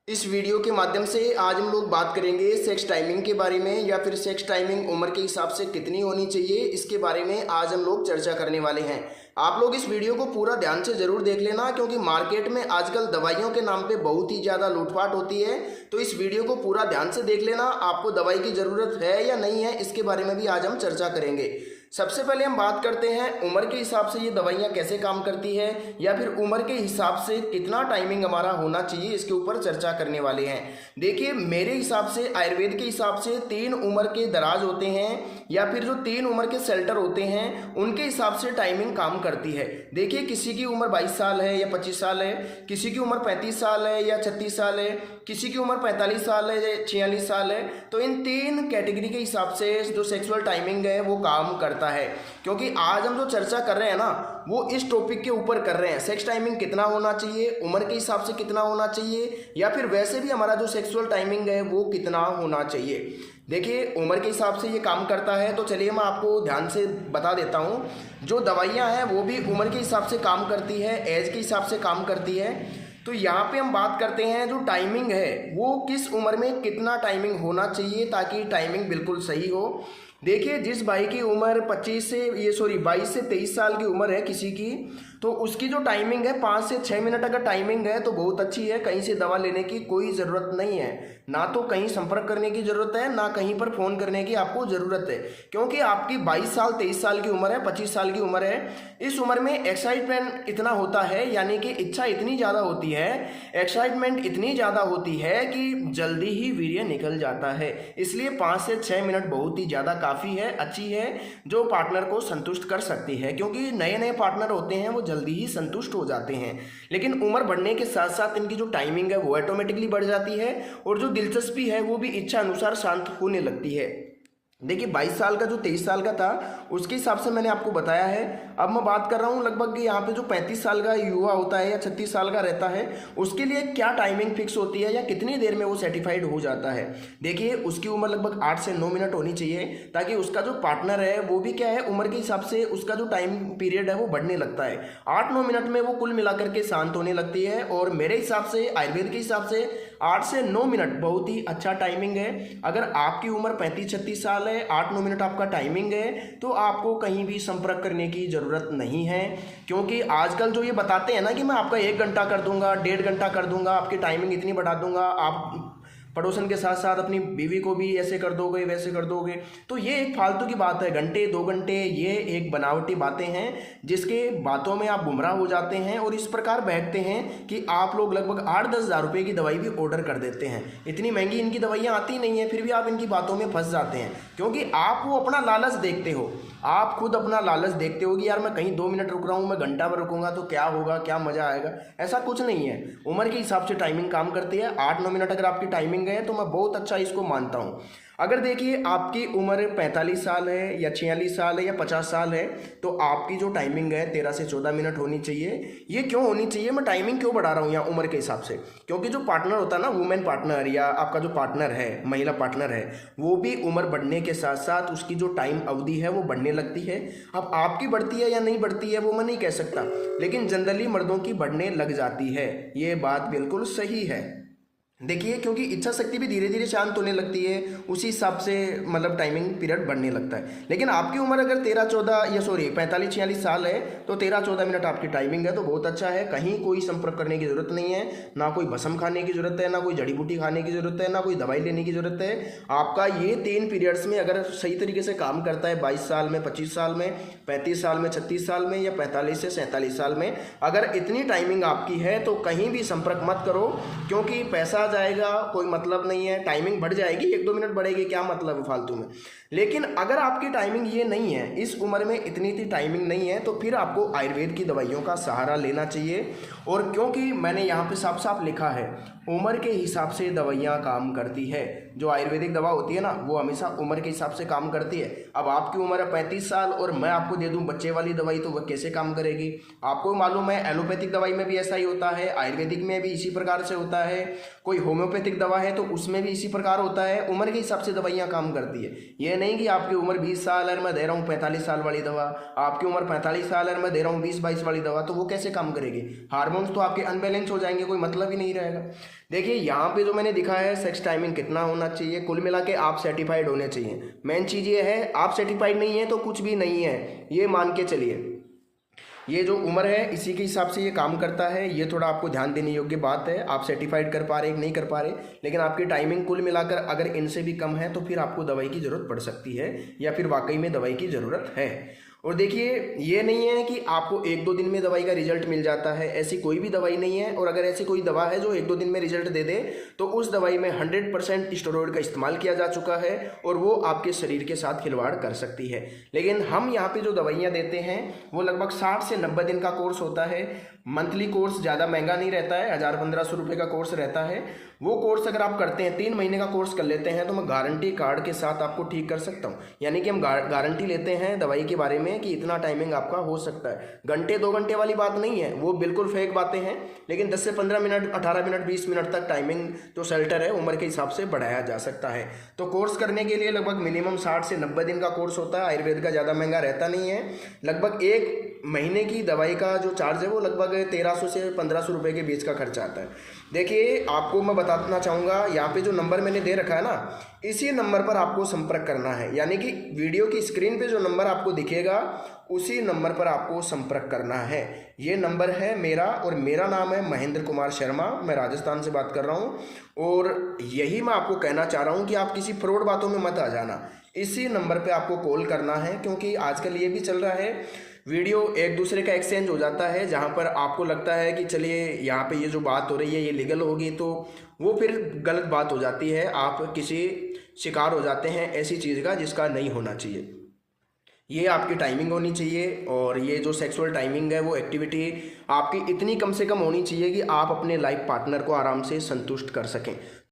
इस वीडियो के माध्यम से आज हम लोग बात करेंगे सेक्स टाइमिंग के बारे में, या फिर सेक्स टाइमिंग उम्र के हिसाब से कितनी होनी चाहिए, इसके बारे में आज हम लोग चर्चा करने वाले हैं। आप लोग इस वीडियो को पूरा ध्यान से जरूर देख लेना, क्योंकि मार्केट में आजकल दवाइयों के नाम पे बहुत ही ज़्यादा लूटपाट होती है। तो इस वीडियो को पूरा ध्यान से देख लेना, आपको दवाई की ज़रूरत है या नहीं है, इसके बारे में भी आज हम चर्चा करेंगे। सबसे पहले हम बात करते हैं उम्र के हिसाब से ये दवाइयाँ कैसे काम करती है, या फिर उम्र के हिसाब से कितना टाइमिंग हमारा होना चाहिए, इसके ऊपर चर्चा करने वाले हैं। देखिए, मेरे हिसाब से आयुर्वेद के हिसाब से 3 उम्र के दराज होते हैं, या फिर जो 3 उम्र के सेल्टर होते हैं उनके हिसाब से टाइमिंग काम करती है। देखिए, किसी की उम्र 22 साल है या 25 साल है, किसी की उम्र 35 साल है या 36 साल है, किसी की उम्र 45 साल है या 46 साल है। तो इन 3 कैटेगरी के हिसाब से जो सेक्सुअल टाइमिंग है वो काम करता है। क्योंकि आज हम जो चर्चा कर रहे हैं ना, वो इस टॉपिक के ऊपर कर रहे हैं, सेक्स टाइमिंग कितना होना चाहिए, उम्र के हिसाब से कितना होना चाहिए, या फिर वैसे भी हमारा जो सेक्सुअल टाइमिंग है वो कितना होना चाहिए। देखिए, उम्र के हिसाब से ये काम करता है। तो चलिए मैं आपको ध्यान से बता देता हूँ। जो दवाइयाँ हैं वो भी उम्र के हिसाब से काम करती है, एज के हिसाब से काम करती है। तो यहाँ पे हम बात करते हैं जो टाइमिंग है वो किस उम्र में कितना टाइमिंग होना चाहिए, ताकि टाइमिंग बिल्कुल सही हो। देखिए, जिस भाई की उम्र 22 से 23 साल की उम्र है किसी की, तो उसकी जो टाइमिंग है 5 से 6 मिनट अगर टाइमिंग है तो बहुत अच्छी है। कहीं से दवा लेने की कोई ज़रूरत नहीं है, ना तो कहीं संपर्क करने की ज़रूरत है, ना कहीं पर फ़ोन करने की आपको ज़रूरत है। क्योंकि आपकी 22 साल 23 साल की उम्र है, 25 साल की उम्र है। इस उम्र में एक्साइटमेंट इतना होता है, यानी कि इच्छा इतनी ज़्यादा होती है, एक्साइटमेंट इतनी ज़्यादा होती है कि जल्दी ही वीर्य निकल जाता है। इसलिए 5 से 6 मिनट बहुत ही ज़्यादा काफ़ी है, अच्छी है, जो पार्टनर को संतुष्ट कर सकती है। क्योंकि नए नए पार्टनर होते हैं वो जल्दी ही संतुष्ट हो जाते हैं, लेकिन उम्र बढ़ने के साथ साथ इनकी जो टाइमिंग है वो ऑटोमेटिकली बढ़ जाती है, और जो दिलचस्पी है वो भी इच्छा अनुसार शांत होने लगती है। देखिए, 22 साल का जो 23 साल का था उसके हिसाब से मैंने आपको बताया है। अब मैं बात कर रहा हूँ लगभग यहाँ पे जो 35 साल का युवा होता है या 36 साल का रहता है, उसके लिए क्या टाइमिंग फिक्स होती है या कितनी देर में वो सर्टिफाइड हो जाता है। देखिए, उसकी उम्र लगभग 8 से 9 मिनट होनी चाहिए, ताकि उसका जो पार्टनर है वो भी क्या है, उम्र के हिसाब से उसका जो टाइम पीरियड है वो बढ़ने लगता है। 8-9 मिनट में वो कुल मिलाकर के शांत होने लगती है। और मेरे हिसाब से, आयुर्वेद के हिसाब से 8 से 9 मिनट बहुत ही अच्छा टाइमिंग है। अगर आपकी उम्र 35-36 साल 8-9 मिनट आपका टाइमिंग है, तो आपको कहीं भी संपर्क करने की ज़रूरत नहीं है। क्योंकि आजकल जो ये बताते हैं ना कि मैं आपका 1 घंटा कर दूंगा, 1.5 घंटा कर दूंगा, आपकी टाइमिंग इतनी बढ़ा दूंगा, आप पड़ोसन के साथ साथ अपनी बीवी को भी ऐसे कर दोगे, वैसे कर दोगे, तो ये एक फालतू की बात है। घंटे 2 घंटे, ये एक बनावटी बातें हैं जिसके बातों में आप गुमराह हो जाते हैं, और इस प्रकार बहकते हैं कि आप लोग लगभग 8-10 हज़ार रुपये की दवाई भी ऑर्डर कर देते हैं। इतनी महंगी इनकी दवाइयाँ आती नहीं है, फिर भी आप इनकी बातों में फंस जाते हैं, क्योंकि आप वो अपना लालच देखते हो। आप खुद अपना लालच देखते हो कि यार मैं कहीं 2 मिनट रुक रहा हूँ, मैं घंटा भर रुकूंगा तो क्या होगा, क्या मज़ा आएगा। ऐसा कुछ नहीं है। उम्र के हिसाब से टाइमिंग काम करती है। 8-9 मिनट अगर आपकी टाइमिंग है तो मैं बहुत अच्छा इसको मानता हूँ। अगर देखिए, आपकी उम्र 45 साल है या 46 साल है या 50 साल है, तो आपकी जो टाइमिंग है 13 से 14 मिनट होनी चाहिए। ये क्यों होनी चाहिए, मैं टाइमिंग क्यों बढ़ा रहा हूँ यहाँ उम्र के हिसाब से, क्योंकि जो पार्टनर होता है ना, वुमेन पार्टनर या आपका जो पार्टनर है, महिला पार्टनर है, वो भी उम्र बढ़ने के साथ साथ उसकी जो टाइम अवधि है वो बढ़ने लगती है। अब आपकी बढ़ती है या नहीं बढ़ती है वो मैं नहीं कह सकता, लेकिन जनरली मर्दों की बढ़ने लग जाती है। ये बात बिल्कुल सही है। देखिए, क्योंकि इच्छा शक्ति भी धीरे धीरे शांत होने लगती है, उसी हिसाब से मतलब टाइमिंग पीरियड बढ़ने लगता है। लेकिन आपकी उम्र अगर 45-46 साल है, तो 13-14 मिनट आपकी टाइमिंग है, तो बहुत अच्छा है। कहीं कोई संपर्क करने की जरूरत नहीं है, ना कोई भस्म खाने की जरूरत है, ना कोई जड़ी बूटी खाने की जरूरत है, ना कोई दवाई लेने की जरूरत है। आपका ये 3 पीरियड्स में अगर सही तरीके से काम करता है, 22 साल में, 25 साल में, 35 साल में, 36 साल में, या 45 से 47 साल में, अगर इतनी टाइमिंग आपकी है तो कहीं भी संपर्क मत करो, क्योंकि पैसा जाएगा, कोई मतलब नहीं है। टाइमिंग बढ़ जाएगी, 1-2 मिनट बढ़ेगी, क्या मतलब है फालतू में। लेकिन अगर आपकी टाइमिंग ये नहीं है, इस उम्र में इतनी टाइमिंग नहीं है, तो फिर आपको आयुर्वेद की दवाइयों का सहारा लेना चाहिए। और क्योंकि मैंने यहाँ पे साफ साफ लिखा है, उम्र के हिसाब से दवाइयाँ काम करती है। जो आयुर्वेदिक दवा होती है ना, वो हमेशा उम्र के हिसाब से काम करती है। अब आपकी उम्र है 35 साल और मैं आपको दे दूं बच्चे वाली दवाई, तो वह कैसे काम करेगी। आपको मालूम है एलोपैथिक दवाई में भी ऐसा ही होता है, आयुर्वेदिक में भी इसी प्रकार से होता है, कोई होम्योपैथिक दवा है तो उसमें भी इसी प्रकार होता है। उम्र के हिसाब से दवाइयाँ काम करती है। ये नहीं कि आपकी उम्र 20 साल है मैं दे रहा हूँ 45 साल वाली दवा, आपकी उम्र 45 साल है मैं दे रहा हूँ 20-22 वाली दवा, तो वो कैसे काम करेगी? हार्मोन्स तो आपके अनबैलेंस हो जाएंगे, कोई मतलब ही नहीं रहेगा। देखिए यहाँ पे जो मैंने दिखाया है सेक्स टाइमिंग कितना होना चाहिए, कुल मिला के आप सर्टिफाइड होने चाहिए। मेन चीज़ ये है, आप सर्टिफाइड नहीं है तो कुछ भी नहीं है, ये मान के चलिए। ये जो उम्र है इसी के हिसाब से ये काम करता है, ये थोड़ा आपको ध्यान देने योग्य बात है। आप सर्टिफाइड कर पा रहे नहीं कर पा रहे, लेकिन आपकी टाइमिंग कुल मिलाकर अगर इनसे भी कम है तो फिर आपको दवाई की ज़रूरत पड़ सकती है, या फिर वाकई में दवाई की ज़रूरत है। और देखिए ये नहीं है कि आपको 1-2 दिन में दवाई का रिजल्ट मिल जाता है, ऐसी कोई भी दवाई नहीं है। और अगर ऐसी कोई दवा है जो 1-2 दिन में रिजल्ट दे दे तो उस दवाई में 100% स्टेरॉइड का इस्तेमाल किया जा चुका है और वो आपके शरीर के साथ खिलवाड़ कर सकती है। लेकिन हम यहाँ पे जो दवाइयाँ देते हैं वो लगभग 60 से 90 दिन का कोर्स होता है। मंथली कोर्स ज़्यादा महंगा नहीं रहता है, 1000-1500 रुपये का कोर्स रहता है। वो कोर्स अगर आप करते हैं, 3 महीने का कोर्स कर लेते हैं, तो मैं गारंटी कार्ड के साथ आपको ठीक कर सकता हूँ। यानी कि हम गारंटी लेते हैं दवाई के बारे में कि इतना टाइमिंग आपका हो सकता है। घंटे 2 घंटे वाली बात नहीं है, वो बिल्कुल फेक बातें हैं। लेकिन 10 से 15 मिनट, 18 मिनट, 20 मिनट तक टाइमिंग जो शेल्टर है उम्र के हिसाब से बढ़ाया जा सकता है। तो कोर्स करने के लिए लगभग मिनिमम 60 से 90 दिन का कोर्स होता है। आयुर्वेद का ज़्यादा महंगा रहता नहीं है। लगभग 1 महीने की दवाई का जो चार्ज है वो लगभग 1300 से 1500 रुपये के बीच का खर्चा आता है। देखिए आपको मैं बताना चाहूँगा, यहाँ पे जो नंबर मैंने दे रखा है ना, इसी नंबर पर आपको संपर्क करना है। यानी कि वीडियो की स्क्रीन पे जो नंबर आपको दिखेगा उसी नंबर पर आपको संपर्क करना है। ये नंबर है मेरा और मेरा नाम है महेंद्र कुमार शर्मा, मैं राजस्थान से बात कर रहा हूँ। और यही मैं आपको कहना चाह रहा हूँ कि आप किसी फ्रॉड बातों में मत आ जाना। इसी नंबर पे आपको कॉल करना है, क्योंकि आजकल ये भी चल रहा है वीडियो एक दूसरे का एक्सचेंज हो जाता है, जहाँ पर आपको लगता है कि चलिए यहाँ पे ये जो बात हो रही है ये लीगल होगी, तो वो फिर गलत बात हो जाती है। आप किसी शिकार हो जाते हैं ऐसी चीज़ का जिसका नहीं होना चाहिए। ये आपकी टाइमिंग होनी चाहिए, और ये जो सेक्सुअल टाइमिंग है वो एक्टिविटी आपकी इतनी कम से कम होनी चाहिए कि आप अपने लाइफ पार्टनर को आराम से संतुष्ट कर सकें।